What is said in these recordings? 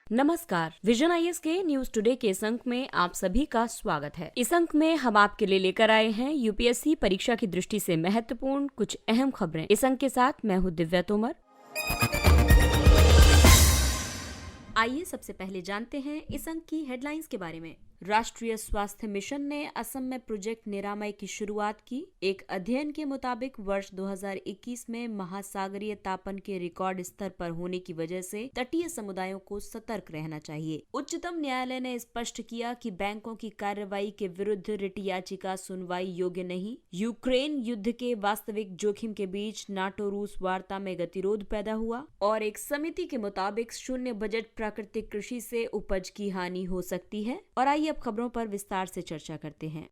नमस्कार, vision IAS के news today के इस अंक में आप सभी का स्वागत है। इस अंक में हम आपके लिए लेकर आए हैं यूपीएससी परीक्षा की दृष्टि से महत्वपूर्ण कुछ अहम खबरें। इस अंक के साथ मैं हूँ दिव्या तोमर। आइए सबसे पहले जानते हैं इस अंक की हेडलाइंस के बारे में। राष्ट्रीय स्वास्थ्य मिशन ने असम में प्रोजेक्ट निरामय की शुरुआत की। एक अध्ययन के मुताबिक वर्ष 2021 में महासागरीय तापन के रिकॉर्ड स्तर पर होने की वजह से तटीय समुदायों को सतर्क रहना चाहिए। उच्चतम न्यायालय ने स्पष्ट किया कि बैंकों की कार्रवाई के विरुद्ध रिट याचिका सुनवाई योग्य नहीं। यूक्रेन युद्ध के वास्तविक जोखिम के बीच नाटो रूस वार्ता में गतिरोध पैदा हुआ और एक समिति के मुताबिक शून्य बजट प्राकृतिक कृषि से उपज की हानि हो सकती है। और आइए अब खबरों पर विस्तार से चर्चा करते हैं।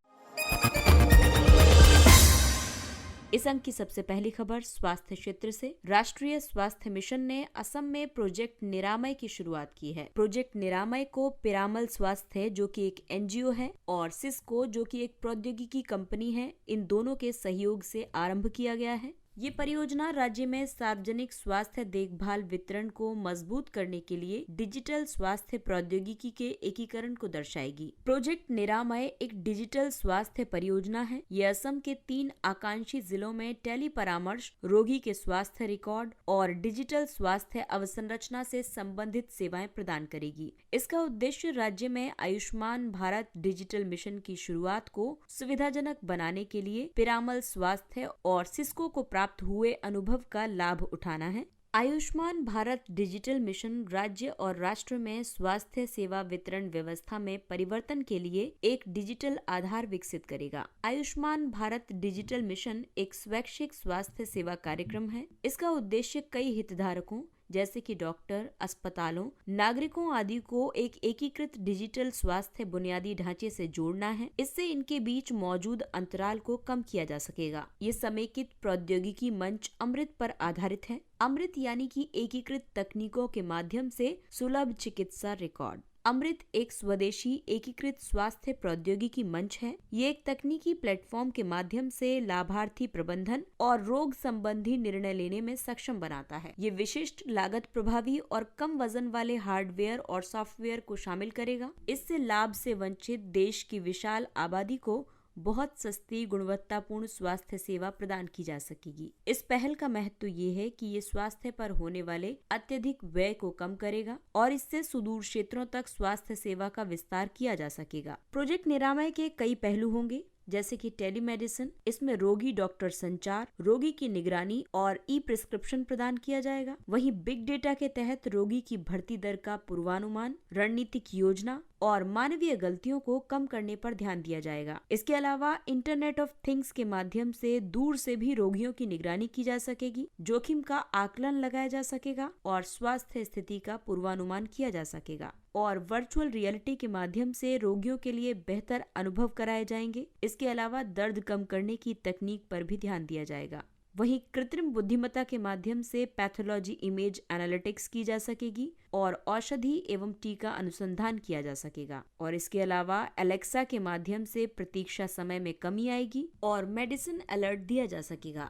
इस अंक की सबसे पहली खबर स्वास्थ्य क्षेत्र से। राष्ट्रीय स्वास्थ्य मिशन ने असम में प्रोजेक्ट निरामय की शुरुआत की है। प्रोजेक्ट निरामय को पिरामल स्वास्थ्य जो कि एक एनजीओ है और सिस्को जो कि एक प्रौद्योगिकी कंपनी है, इन दोनों के सहयोग से आरंभ किया गया है। ये परियोजना राज्य में सार्वजनिक स्वास्थ्य देखभाल वितरण को मजबूत करने के लिए डिजिटल स्वास्थ्य प्रौद्योगिकी के एकीकरण को दर्शाएगी। प्रोजेक्ट निरामय एक डिजिटल स्वास्थ्य परियोजना है। ये असम के 3 आकांक्षी जिलों में टेली परामर्श, रोगी के स्वास्थ्य रिकॉर्ड और डिजिटल स्वास्थ्य अवसंरचना से संबंधित सेवाएं प्रदान करेगी। इसका उद्देश्य राज्य में आयुष्मान भारत डिजिटल मिशन की शुरुआत को सुविधाजनक बनाने के लिए पिरामल स्वास्थ्य और सिस्को को प्राप्त हुए अनुभव का लाभ उठाना है। आयुष्मान भारत डिजिटल मिशन राज्य और राष्ट्र में स्वास्थ्य सेवा वितरण व्यवस्था में परिवर्तन के लिए एक डिजिटल आधार विकसित करेगा। आयुष्मान भारत डिजिटल मिशन एक स्वैच्छिक स्वास्थ्य सेवा कार्यक्रम है। इसका उद्देश्य कई हितधारकों जैसे कि डॉक्टर, अस्पतालों, नागरिकों आदि को एक एकीकृत डिजिटल स्वास्थ्य बुनियादी ढांचे से जोड़ना है। इससे इनके बीच मौजूद अंतराल को कम किया जा सकेगा। ये समेकित प्रौद्योगिकी मंच अमृत पर आधारित है। अमृत यानी कि एकीकृत तकनीकों के माध्यम से सुलभ चिकित्सा रिकॉर्ड। अमृत एक स्वदेशी एकीकृत स्वास्थ्य प्रौद्योगिकी मंच है। ये एक तकनीकी प्लेटफॉर्म के माध्यम से लाभार्थी प्रबंधन और रोग संबंधी निर्णय लेने में सक्षम बनाता है। ये विशिष्ट, लागत प्रभावी और कम वजन वाले हार्डवेयर और सॉफ्टवेयर को शामिल करेगा। इससे लाभ से वंचित देश की विशाल आबादी को बहुत सस्ती गुणवत्तापूर्ण स्वास्थ्य सेवा प्रदान की जा सकेगी। इस पहल का महत्व ये है कि ये स्वास्थ्य पर होने वाले अत्यधिक व्यय को कम करेगा और इससे सुदूर क्षेत्रों तक स्वास्थ्य सेवा का विस्तार किया जा सकेगा। प्रोजेक्ट निरामय के कई पहलू होंगे जैसे कि टेलीमेडिसिन। इसमें रोगी डॉक्टर संचार, रोगी की निगरानी और ई प्रिस्क्रिप्शन प्रदान किया जाएगा। वहीं बिग डेटा के तहत रोगी की भर्ती दर का पूर्वानुमान, रणनीतिक योजना और मानवीय गलतियों को कम करने पर ध्यान दिया जाएगा। इसके अलावा इंटरनेट ऑफ थिंग्स के माध्यम से दूर से भी रोगियों की निगरानी की जा सकेगी, जोखिम का आकलन लगाया जा सकेगा और स्वास्थ्य स्थिति का पूर्वानुमान किया जा सकेगा। और वर्चुअल रियलिटी के माध्यम से रोगियों के लिए बेहतर अनुभव कराए जाएंगे। इसके अलावा दर्द कम करने की तकनीक पर भी ध्यान दिया जाएगा। वहीं कृत्रिम बुद्धिमत्ता के माध्यम से पैथोलॉजी इमेज एनालिटिक्स की जा सकेगी और औषधि एवं टीका अनुसंधान किया जा सकेगा। और इसके अलावा एलेक्सा के माध्यम से प्रतीक्षा समय में कमी आएगी और मेडिसिन अलर्ट दिया जा सकेगा।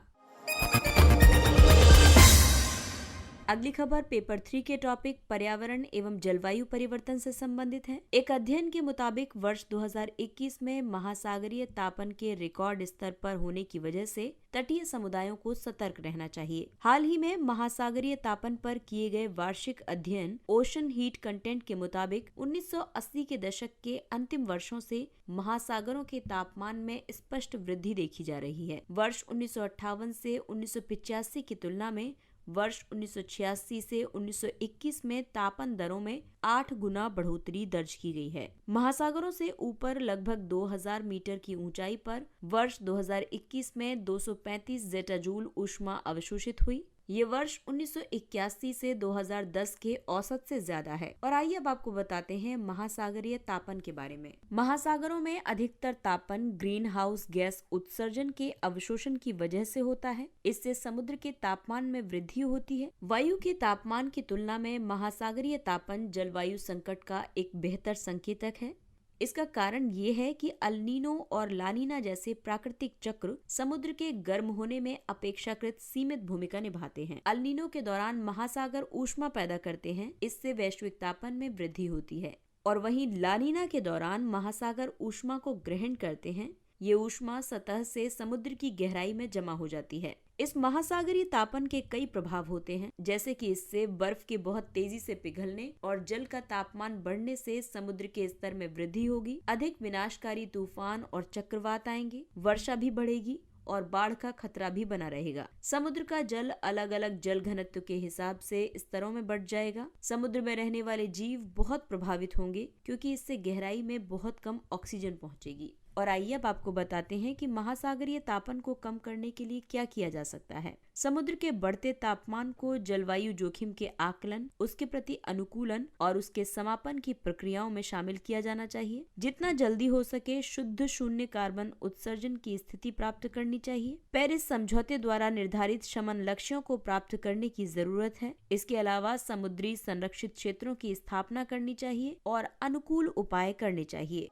अगली खबर पेपर 3 के टॉपिक पर्यावरण एवं जलवायु परिवर्तन से संबंधित है। एक अध्ययन के मुताबिक वर्ष 2021 में महासागरीय तापन के रिकॉर्ड स्तर पर होने की वजह से तटीय समुदायों को सतर्क रहना चाहिए। हाल ही में महासागरीय तापन पर किए गए वार्षिक अध्ययन ओशन हीट कंटेंट के मुताबिक 1980 के दशक के अंतिम वर्षों से महासागरों के तापमान में स्पष्ट वृद्धि देखी जा रही है। वर्ष 1958 से 1985 की तुलना में वर्ष 1986 से 1921 में तापन दरों में 8 गुना बढ़ोतरी दर्ज की गई है। महासागरों से ऊपर लगभग 2000 मीटर की ऊंचाई पर वर्ष 2021 में 235 जेटाजूल ऊष्मा अवशोषित हुई। ये वर्ष 1981 से 2010 के औसत से ज्यादा है। और आइए अब आपको बताते हैं महासागरीय तापन के बारे में। महासागरों में अधिकतर तापन ग्रीन हाउस गैस उत्सर्जन के अवशोषण की वजह से होता है। इससे समुद्र के तापमान में वृद्धि होती है। वायु के तापमान की तुलना में महासागरीय तापन जलवायु संकट का एक बेहतर संकेतक है। इसका कारण ये है कि अल नीनो और ला नीना जैसे प्राकृतिक चक्र समुद्र के गर्म होने में अपेक्षाकृत सीमित भूमिका निभाते हैं। अल नीनो के दौरान महासागर ऊष्मा पैदा करते हैं, इससे वैश्विक तापमान में वृद्धि होती है, और वहीं ला नीना के दौरान महासागर ऊष्मा को ग्रहण करते हैं। ये ऊष्मा सतह से समुद्र की गहराई में जमा हो जाती है। इस महासागरीय तापन के कई प्रभाव होते हैं, जैसे कि इससे बर्फ के बहुत तेजी से पिघलने और जल का तापमान बढ़ने से समुद्र के स्तर में वृद्धि होगी, अधिक विनाशकारी तूफान और चक्रवात आएंगे, वर्षा भी बढ़ेगी और बाढ़ का खतरा भी बना रहेगा। समुद्र का जल अलग अलग जल घनत्व के हिसाब से स्तरों में बढ़ जाएगा। समुद्र में रहने वाले जीव बहुत प्रभावित होंगे, क्योंकि इससे गहराई में बहुत कम ऑक्सीजन पहुंचेगी। और आइए अब आपको बताते हैं कि महासागरीय तापन को कम करने के लिए क्या किया जा सकता है। समुद्र के बढ़ते तापमान को जलवायु जोखिम के आकलन, उसके प्रति अनुकूलन और उसके समापन की प्रक्रियाओं में शामिल किया जाना चाहिए। जितना जल्दी हो सके शुद्ध शून्य कार्बन उत्सर्जन की स्थिति प्राप्त करनी चाहिए। पेरिस समझौते द्वारा निर्धारित शमन लक्ष्यों को प्राप्त करने की जरूरत है। इसके अलावा समुद्री संरक्षित क्षेत्रों की स्थापना करनी चाहिए और अनुकूल उपाय करने चाहिए।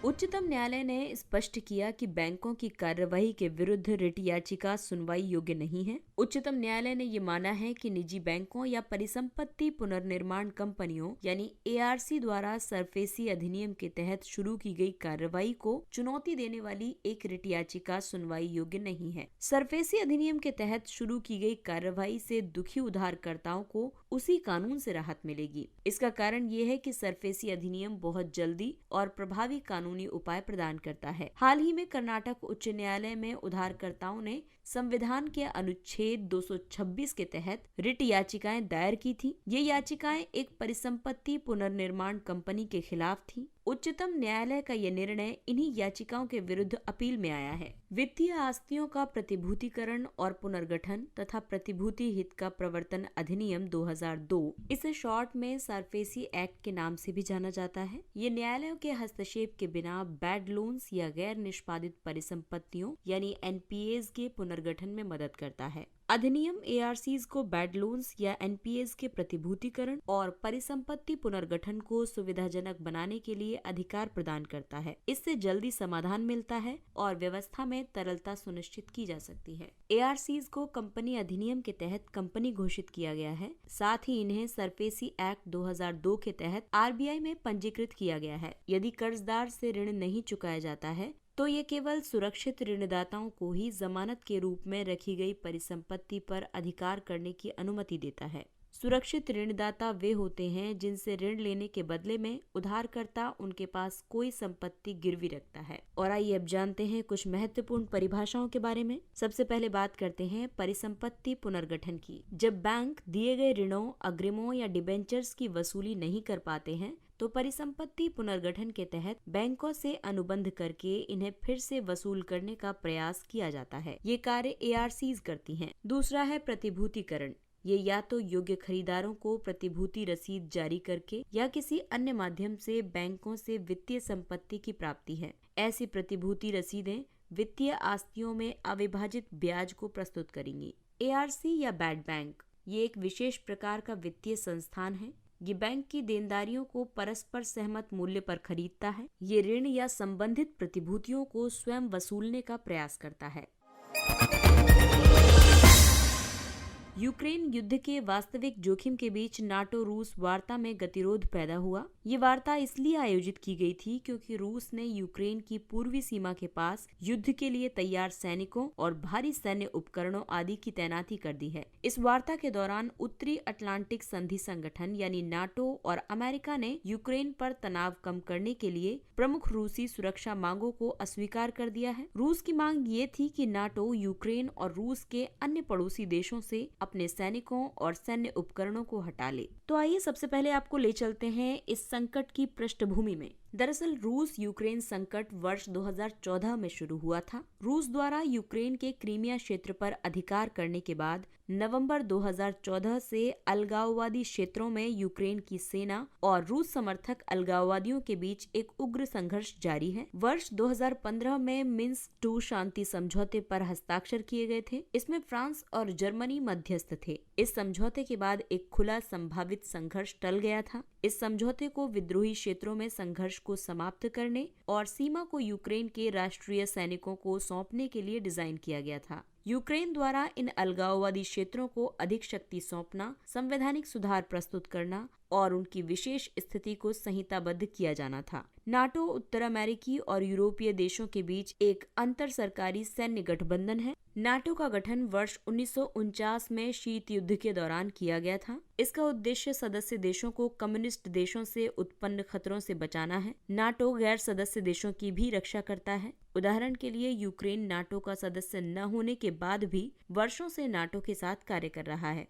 उच्चतम न्यायालय ने स्पष्ट किया कि बैंकों की कार्यवाही के विरुद्ध रिट याचिका सुनवाई योग्य नहीं है। उच्चतम न्यायालय ने ये माना है कि निजी बैंकों या परिसंपत्ति पुनर्निर्माण कंपनियों यानी ARC द्वारा सरफेसी अधिनियम के तहत शुरू की गई कार्यवाही को चुनौती देने वाली एक रिट याचिका सुनवाई योग्य नहीं है। सरफेसी अधिनियम के तहत शुरू की गई कार्यवाही से दुखी उधारकर्ताओं को उसी कानून से राहत मिलेगी। इसका कारण ये है कि सरफेसी अधिनियम बहुत जल्दी और प्रभावी कानूनी उपाय प्रदान करता है। हाल ही में कर्नाटक उच्च न्यायालय में उधारकर्ताओं ने संविधान के अनुच्छेद 226 के तहत रिट याचिकाएं दायर की थी। ये याचिकाएं एक परिसंपत्ति पुनर्निर्माण कंपनी के खिलाफ थी। उच्चतम न्यायालय का यह निर्णय इन्हीं याचिकाओं के विरुद्ध अपील में आया है। वित्तीय आस्तियों का प्रतिभूतिकरण और पुनर्गठन तथा प्रतिभूति हित का प्रवर्तन अधिनियम 2002, इसे शॉर्ट में सरफेसी एक्ट के नाम से भी जाना जाता है। ये न्यायालयों के हस्तक्षेप के बिना बैड लोन्स या गैर निष्पादित परिसंपत्तियों यानी NPAs के पुनर्गठन में मदद करता है। अधिनियम ARCs को बैड लोन्स या NPAs के प्रतिभूतिकरण और परिसंपत्ति पुनर्गठन को सुविधाजनक बनाने के लिए अधिकार प्रदान करता है। इससे जल्दी समाधान मिलता है और व्यवस्था में तरलता सुनिश्चित की जा सकती है। ARCs को कंपनी अधिनियम के तहत कंपनी घोषित किया गया है। साथ ही इन्हें सरफेसी एक्ट 2002 के तहत RBI में पंजीकृत किया गया है। यदि कर्जदार से ऋण नहीं चुकाया जाता है तो ये केवल सुरक्षित ऋणदाताओं को ही जमानत के रूप में रखी गई परिसंपत्ति पर अधिकार करने की अनुमति देता है। सुरक्षित ऋणदाता वे होते हैं जिनसे ऋण लेने के बदले में उधारकर्ता उनके पास कोई संपत्ति गिरवी रखता है। और आइए अब जानते हैं कुछ महत्वपूर्ण परिभाषाओं के बारे में। सबसे पहले बात करते हैं परिसंपत्ति पुनर्गठन की। जब बैंक दिए गए ऋणों, अग्रिमों या डिबेंचर्स की वसूली नहीं कर पाते हैं तो परिसंपत्ति पुनर्गठन के तहत बैंकों से अनुबंध करके इन्हें फिर से वसूल करने का प्रयास किया जाता है। ये कार्य ARCs करती हैं। दूसरा है प्रतिभूतिकरण। ये या तो योग्य खरीदारों को प्रतिभूति रसीद जारी करके या किसी अन्य माध्यम से बैंकों से वित्तीय संपत्ति की प्राप्ति है। ऐसी प्रतिभूति रसीदें वित्तीय आस्तियों में अविभाजित ब्याज को प्रस्तुत करेंगी। ARC या बैड बैंक, ये एक विशेष प्रकार का वित्तीय संस्थान है। ये बैंक की देनदारियों को परस्पर सहमत मूल्य पर खरीदता है। ये ऋण या संबंधित प्रतिभूतियों को स्वयं वसूलने का प्रयास करता है। यूक्रेन युद्ध के वास्तविक जोखिम के बीच नाटो रूस वार्ता में गतिरोध पैदा हुआ। ये वार्ता इसलिए आयोजित की गई थी क्योंकि रूस ने यूक्रेन की पूर्वी सीमा के पास युद्ध के लिए तैयार सैनिकों और भारी सैन्य उपकरणों आदि की तैनाती कर दी है। इस वार्ता के दौरान उत्तरी अटलांटिक संधि संगठन यानी नाटो और अमेरिका ने यूक्रेन पर तनाव कम करने के लिए प्रमुख रूसी सुरक्षा मांगों को अस्वीकार कर दिया है। रूस की मांग ये थी कि नाटो यूक्रेन और रूस के अन्य पड़ोसी देशों से अपने सैनिकों और सैन्य उपकरणों को हटा ले। तो आइए सबसे पहले आपको ले चलते हैं इस संकट की पृष्ठभूमि में। दरअसल रूस यूक्रेन संकट वर्ष 2014 में शुरू हुआ था। रूस द्वारा यूक्रेन के क्रीमिया क्षेत्र पर अधिकार करने के बाद नवंबर 2014 से अलगाववादी क्षेत्रों में यूक्रेन की सेना और रूस समर्थक अलगाववादियों के बीच एक उग्र संघर्ष जारी है। वर्ष 2015 में मिन्स्क II शांति समझौते पर हस्ताक्षर किए गए थे। इसमें फ्रांस और जर्मनी मध्यस्थ थे। इस समझौते के बाद एक खुला संभावित संघर्ष टल गया था। इस समझौते को विद्रोही क्षेत्रों में संघर्ष को समाप्त करने और सीमा को यूक्रेन के राष्ट्रीय सैनिकों को सौंपने के लिए डिजाइन किया गया था। यूक्रेन द्वारा इन अलगाववादी क्षेत्रों को अधिक शक्ति सौंपना, संवैधानिक सुधार प्रस्तुत करना और उनकी विशेष स्थिति को संहिताबद्ध किया जाना था। नाटो उत्तर अमेरिकी और यूरोपीय देशों के बीच एक अंतर सरकारी सैन्य गठबंधन है। नाटो का गठन वर्ष 1949 में शीत युद्ध के दौरान किया गया था। इसका उद्देश्य सदस्य देशों को कम्युनिस्ट देशों से उत्पन्न खतरों से बचाना है। नाटो गैर सदस्य देशों की भी रक्षा करता है। उदाहरण के लिए यूक्रेन नाटो का सदस्य न होने के बाद भी वर्षों से नाटो के साथ कार्य कर रहा है।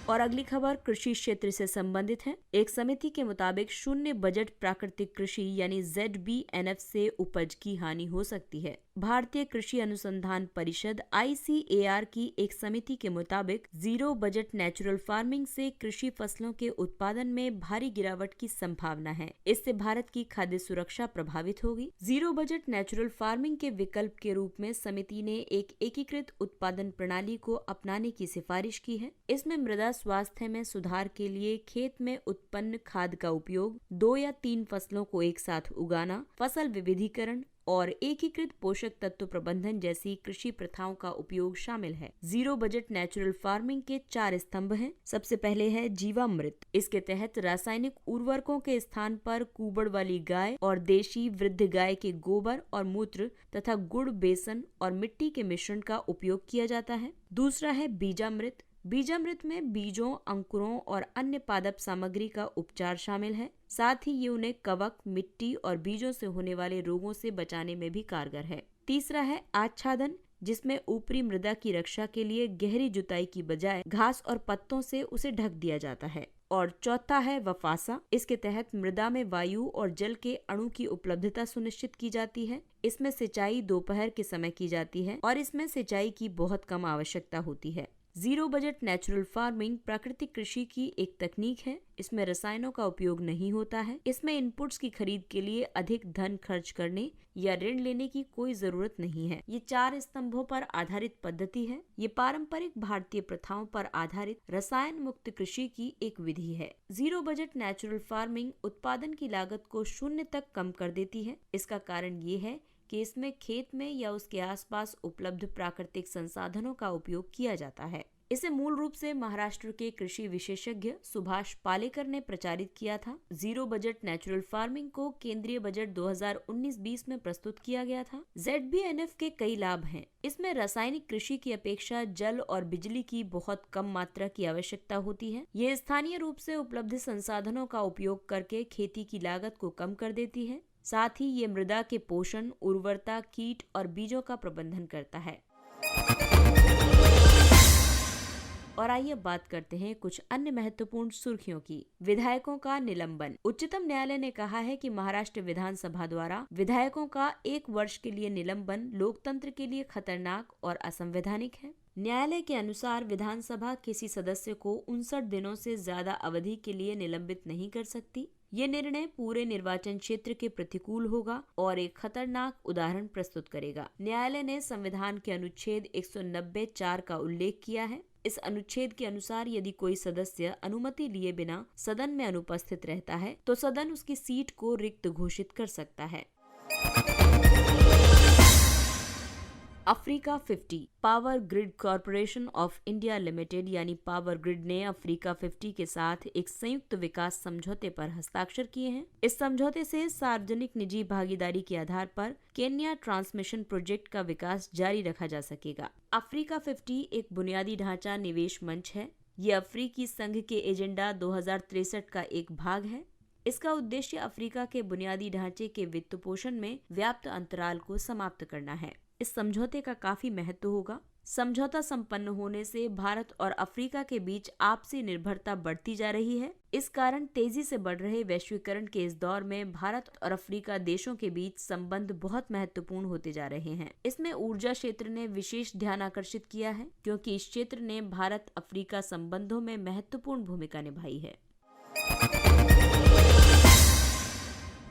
और अगली खबर कृषि क्षेत्र से संबंधित है। एक समिति के मुताबिक शून्य बजट प्राकृतिक कृषि यानी ZBNF से उपज की हानि हो सकती है। भारतीय कृषि अनुसंधान परिषद ICAR की एक समिति के मुताबिक जीरो बजट नेचुरल फार्मिंग से कृषि फसलों के उत्पादन में भारी गिरावट की संभावना है। इससे भारत की खाद्य सुरक्षा प्रभावित होगी। जीरो बजट नेचुरल फार्मिंग के विकल्प के रूप में समिति ने एक एकीकृत उत्पादन प्रणाली को अपनाने की सिफारिश की है। इसमें मृदा स्वास्थ्य में सुधार के लिए खेत में उत्पन्न खाद का उपयोग, 2 या 3 फसलों को एक साथ उगाना, फसल विविधीकरण और एकीकृत पोषक तत्व प्रबंधन जैसी कृषि प्रथाओं का उपयोग शामिल है। जीरो बजट नेचुरल फार्मिंग के 4 स्तंभ हैं। सबसे पहले है जीवामृत। इसके तहत रासायनिक उर्वरकों के स्थान पर कुबड़ वाली गाय और देशी वृद्ध गाय के गोबर और मूत्र तथा गुड़, बेसन और मिट्टी के मिश्रण का उपयोग किया जाता है। दूसरा है बीजामृत। बीजामृत में बीजों, अंकुरों और अन्य पादप सामग्री का उपचार शामिल है। साथ ही ये उन्हें कवक, मिट्टी और बीजों से होने वाले रोगों से बचाने में भी कारगर है। तीसरा है आच्छादन, जिसमें ऊपरी मृदा की रक्षा के लिए गहरी जुताई की बजाय घास और पत्तों से उसे ढक दिया जाता है। और चौथा है वफासा। इसके तहत मृदा में वायु और जल के अणु की उपलब्धता सुनिश्चित की जाती है। इसमें सिंचाई दोपहर के समय की जाती है और इसमें सिंचाई की बहुत कम आवश्यकता होती है। जीरो बजट नेचुरल फार्मिंग प्राकृतिक कृषि की एक तकनीक है। इसमें रसायनों का उपयोग नहीं होता है। इसमें इनपुट्स की खरीद के लिए अधिक धन खर्च करने या ऋण लेने की कोई जरूरत नहीं है। ये 4 स्तंभों पर आधारित पद्धति है। ये पारंपरिक भारतीय प्रथाओं पर आधारित रसायन मुक्त कृषि की एक विधि है। जीरो बजट नेचुरल फार्मिंग उत्पादन की लागत को 0 तक कम कर देती है। इसका कारण ये है कि इसमें खेत में या उसके आसपास उपलब्ध प्राकृतिक संसाधनों का उपयोग किया जाता है। इसे मूल रूप से महाराष्ट्र के कृषि विशेषज्ञ सुभाष पालेकर ने प्रचारित किया था। जीरो बजट नेचुरल फार्मिंग को केंद्रीय बजट 2019-20 में प्रस्तुत किया गया था। ZBNF के कई लाभ हैं। इसमें रासायनिक कृषि की अपेक्षा जल और बिजली की बहुत कम मात्रा की आवश्यकता होती है। ये स्थानीय रूप से उपलब्ध संसाधनों का उपयोग करके खेती की लागत को कम कर देती है। साथ ही ये मृदा के पोषण, उर्वरता, कीट और बीजों का प्रबंधन करता है। और आइए बात करते हैं कुछ अन्य महत्वपूर्ण सुर्खियों की। विधायकों का निलंबन। उच्चतम न्यायालय ने कहा है कि महाराष्ट्र विधानसभा द्वारा विधायकों का 1 वर्ष के लिए निलंबन लोकतंत्र के लिए खतरनाक और असंवैधानिक है। न्यायालय के अनुसार विधानसभा किसी सदस्य को 59 दिनों से ज्यादा अवधि के लिए निलंबित नहीं कर सकती। ये निर्णय पूरे निर्वाचन क्षेत्र के प्रतिकूल होगा और एक खतरनाक उदाहरण प्रस्तुत करेगा। न्यायालय ने संविधान के अनुच्छेद 190(4) का उल्लेख किया है। इस अनुच्छेद के अनुसार यदि कोई सदस्य अनुमति लिए बिना सदन में अनुपस्थित रहता है तो सदन उसकी सीट को रिक्त घोषित कर सकता है। Africa 50। Power grid corporation of India limited यानी पावर ग्रिड ने अफ्रीका 50 के साथ एक संयुक्त विकास समझौते पर हस्ताक्षर किए हैं। इस समझौते से सार्वजनिक निजी भागीदारी के आधार पर केन्या ट्रांसमिशन प्रोजेक्ट का विकास जारी रखा जा सकेगा। अफ्रीका 50 एक बुनियादी ढांचा निवेश मंच है। ये अफ्रीकी संघ के एजेंडा 2063 का एक भाग है। इसका उद्देश्य अफ्रीका के बुनियादी ढांचे के वित्त पोषण में व्याप्त अंतराल को समाप्त करना है। इस समझौते का काफी महत्व होगा। समझौता संपन्न होने से भारत और अफ्रीका के बीच आपसी निर्भरता बढ़ती जा रही है। इस कारण तेजी से बढ़ रहे वैश्वीकरण के इस दौर में भारत और अफ्रीका देशों के बीच संबंध बहुत महत्वपूर्ण होते जा रहे हैं। इसमें ऊर्जा क्षेत्र ने विशेष ध्यान आकर्षित किया है, क्योंकि इस क्षेत्र ने भारत अफ्रीका संबंधों में महत्वपूर्ण भूमिका निभाई है।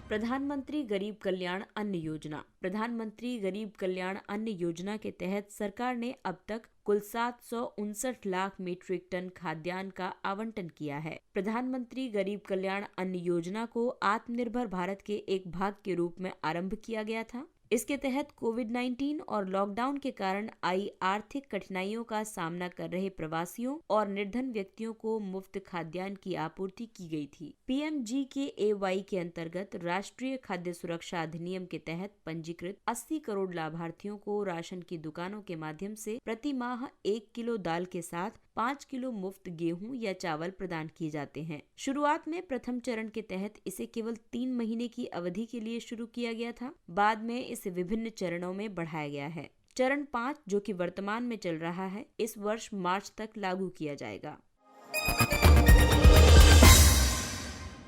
प्रधानमंत्री गरीब कल्याण अन्न योजना। प्रधानमंत्री गरीब कल्याण अन्न योजना के तहत सरकार ने अब तक कुल 759 लाख मीट्रिक टन खाद्यान्न का आवंटन किया है। प्रधानमंत्री गरीब कल्याण अन्न योजना को आत्मनिर्भर भारत के एक भाग के रूप में आरंभ किया गया था। इसके तहत कोविड-19 और लॉकडाउन के कारण आई आर्थिक कठिनाइयों का सामना कर रहे प्रवासियों और निर्धन व्यक्तियों को मुफ्त खाद्यान्न की आपूर्ति की गई थी। PMGKAY के अंतर्गत राष्ट्रीय खाद्य सुरक्षा अधिनियम के तहत पंजीकृत 80 करोड़ लाभार्थियों को राशन की दुकानों के माध्यम से प्रति माह 1 किलो दाल के साथ 5 किलो मुफ्त गेहूं या चावल प्रदान किए जाते हैं। शुरुआत में प्रथम चरण के तहत इसे केवल 3 महीने की अवधि के लिए शुरू किया गया था। बाद में इसे विभिन्न चरणों में बढ़ाया गया है। चरण 5, जो कि वर्तमान में चल रहा है, इस वर्ष मार्च तक लागू किया जाएगा।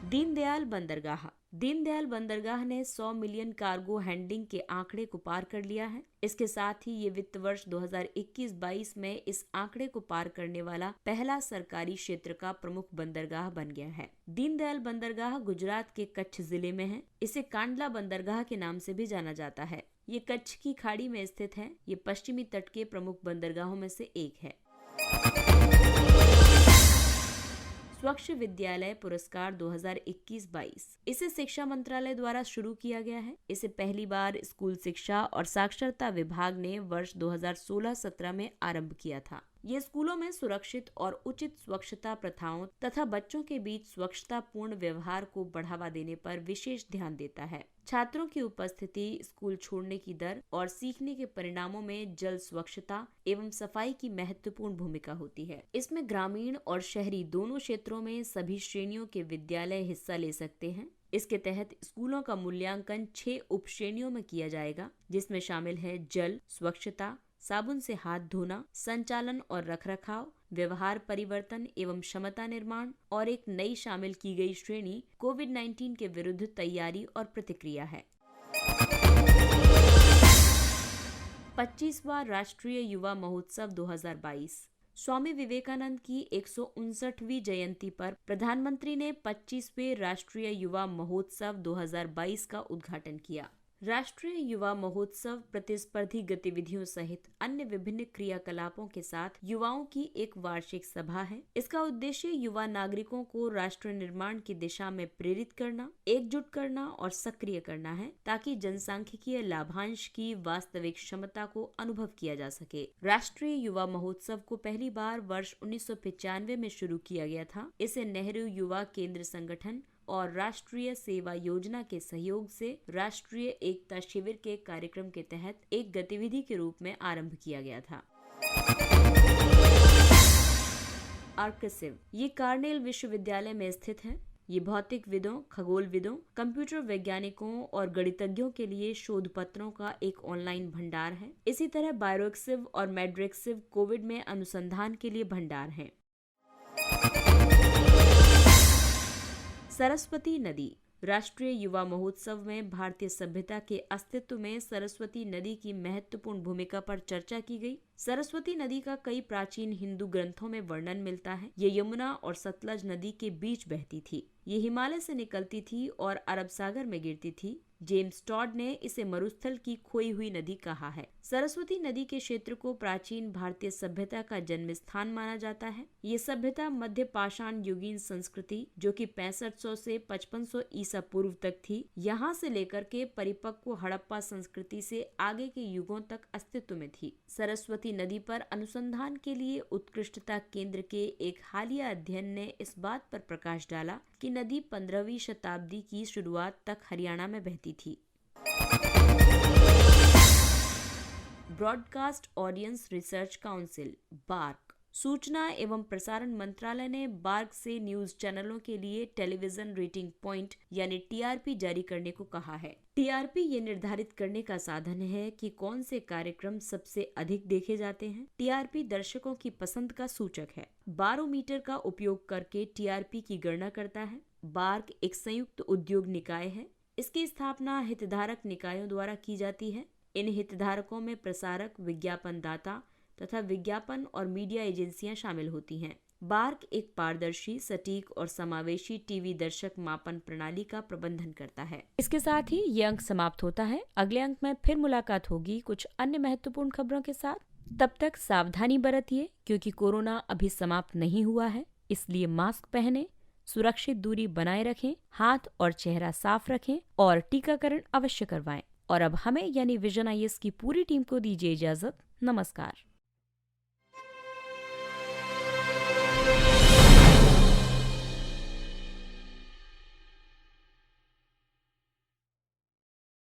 दीनदयाल बंदरगाह। दीनदयाल बंदरगाह ने 100 मिलियन कार्गो हैंडलिंग के आंकड़े को पार कर लिया है। इसके साथ ही ये वित्त वर्ष 2021-22 में इस आंकड़े को पार करने वाला पहला सरकारी क्षेत्र का प्रमुख बंदरगाह बन गया है। दीनदयाल बंदरगाह गुजरात के कच्छ जिले में है। इसे कांडला बंदरगाह के नाम से भी जाना जाता है। ये कच्छ की खाड़ी में स्थित है। ये पश्चिमी तट के प्रमुख बंदरगाहों में से एक है। स्वच्छ विद्यालय पुरस्कार 2021-22। इसे शिक्षा मंत्रालय द्वारा शुरू किया गया है। इसे पहली बार स्कूल शिक्षा और साक्षरता विभाग ने वर्ष 2016-17 में आरंभ किया था। ये स्कूलों में सुरक्षित और उचित स्वच्छता प्रथाओं तथा बच्चों के बीच स्वच्छता पूर्ण व्यवहार को बढ़ावा देने पर विशेष ध्यान देता है। छात्रों की उपस्थिति, स्कूल छोड़ने की दर और सीखने के परिणामों में जल स्वच्छता एवं सफाई की महत्वपूर्ण भूमिका होती है। इसमें ग्रामीण और शहरी दोनों क्षेत्रों में सभी श्रेणियों के विद्यालय हिस्सा ले सकते हैं। इसके तहत स्कूलों का मूल्यांकन 6 उप श्रेणियों में किया जाएगा, जिसमें शामिल है जल, स्वच्छता, साबुन से हाथ धोना, संचालन और रखरखाव, व्यवहार परिवर्तन एवं क्षमता निर्माण, और एक नई शामिल की गई श्रेणी कोविड-19 के विरुद्ध तैयारी और प्रतिक्रिया है। 25वां राष्ट्रीय युवा महोत्सव 2022। स्वामी विवेकानंद की 159वीं जयंती पर प्रधानमंत्री ने 25वें राष्ट्रीय युवा महोत्सव 2022 का उद्घाटन किया। राष्ट्रीय युवा महोत्सव प्रतिस्पर्धी गतिविधियों सहित अन्य विभिन्न क्रियाकलापों के साथ युवाओं की एक वार्षिक सभा है। इसका उद्देश्य युवा नागरिकों को राष्ट्र निर्माण की दिशा में प्रेरित करना, एकजुट करना और सक्रिय करना है, ताकि जनसांख्यिकीय लाभांश की वास्तविक क्षमता को अनुभव किया जा सके। राष्ट्रीय युवा महोत्सव को पहली बार वर्ष 1995 में शुरू किया गया था। इसे नेहरू युवा केंद्र संगठन और राष्ट्रीय सेवा योजना के सहयोग से राष्ट्रीय एकता शिविर के कार्यक्रम के तहत एक गतिविधि के रूप में आरंभ किया गया था। आर्कसिव, ये कार्नेल विश्वविद्यालय में स्थित है। ये भौतिकविदों, खगोलविदों, कंप्यूटर वैज्ञानिकों और गणितज्ञों के लिए शोध पत्रों का एक ऑनलाइन भंडार है। इसी तरह बायोरेक्सिव और मेड्रेक्सिव कोविड में अनुसंधान के लिए भंडार हैं। सरस्वती नदी। राष्ट्रीय युवा महोत्सव में भारतीय सभ्यता के अस्तित्व में सरस्वती नदी की महत्वपूर्ण भूमिका पर चर्चा की गई। सरस्वती नदी का कई प्राचीन हिंदू ग्रंथों में वर्णन मिलता है। ये यमुना और सतलज नदी के बीच बहती थी। ये हिमालय से निकलती थी और अरब सागर में गिरती थी। जेम्स टॉड ने इसे मरुस्थल की खोई हुई नदी कहा है। सरस्वती नदी के क्षेत्र को प्राचीन भारतीय सभ्यता का जन्म स्थान माना जाता है। ये सभ्यता मध्य पाषाण युगीन संस्कृति, जो कि 6500 से 5500 ईसा पूर्व तक थी, यहाँ से लेकर के परिपक्व हड़प्पा संस्कृति से आगे के युगों तक अस्तित्व में थी। सरस्वती नदी पर अनुसंधान के लिए उत्कृष्टता केंद्र के एक हालिया अध्ययन ने इस बात पर प्रकाश डाला कि नदी 15वीं शताब्दी की शुरुआत तक हरियाणा में बहती थी। Broadcast audience research council, BARC. सूचना एवं प्रसारण मंत्रालय ने बार्क से न्यूज चैनलों के लिए टेलीविजन रेटिंग पॉइंट यानी टीआरपी जारी करने को कहा है। टीआरपी ये निर्धारित करने का साधन है कि कौन से कार्यक्रम सबसे अधिक देखे जाते हैं। टीआरपी दर्शकों की पसंद का सूचक है। बारोमीटर का उपयोग करके टीआरपी की गणना करता है। बार्क एक संयुक्त उद्योग निकाय है। इसकी स्थापना हितधारक निकायों द्वारा की जाती है। इन हितधारकों में प्रसारक, विज्ञापनदाता तथा विज्ञापन और मीडिया एजेंसियां शामिल होती हैं। बार्क एक पारदर्शी, सटीक और समावेशी टीवी दर्शक मापन प्रणाली का प्रबंधन करता है। इसके साथ ही ये अंक समाप्त होता है। अगले अंक में फिर मुलाकात होगी कुछ अन्य महत्वपूर्ण खबरों के साथ। तब तक सावधानी बरतिए, क्योंकि कोरोना अभी समाप्त नहीं हुआ है। इसलिए मास्क पहने, सुरक्षित दूरी बनाए रखें, हाथ और चेहरा साफ रखें और टीकाकरण अवश्य करवाएं। और अब हमें यानी विजन IAS की पूरी टीम को दीजिए इजाजत। नमस्कार।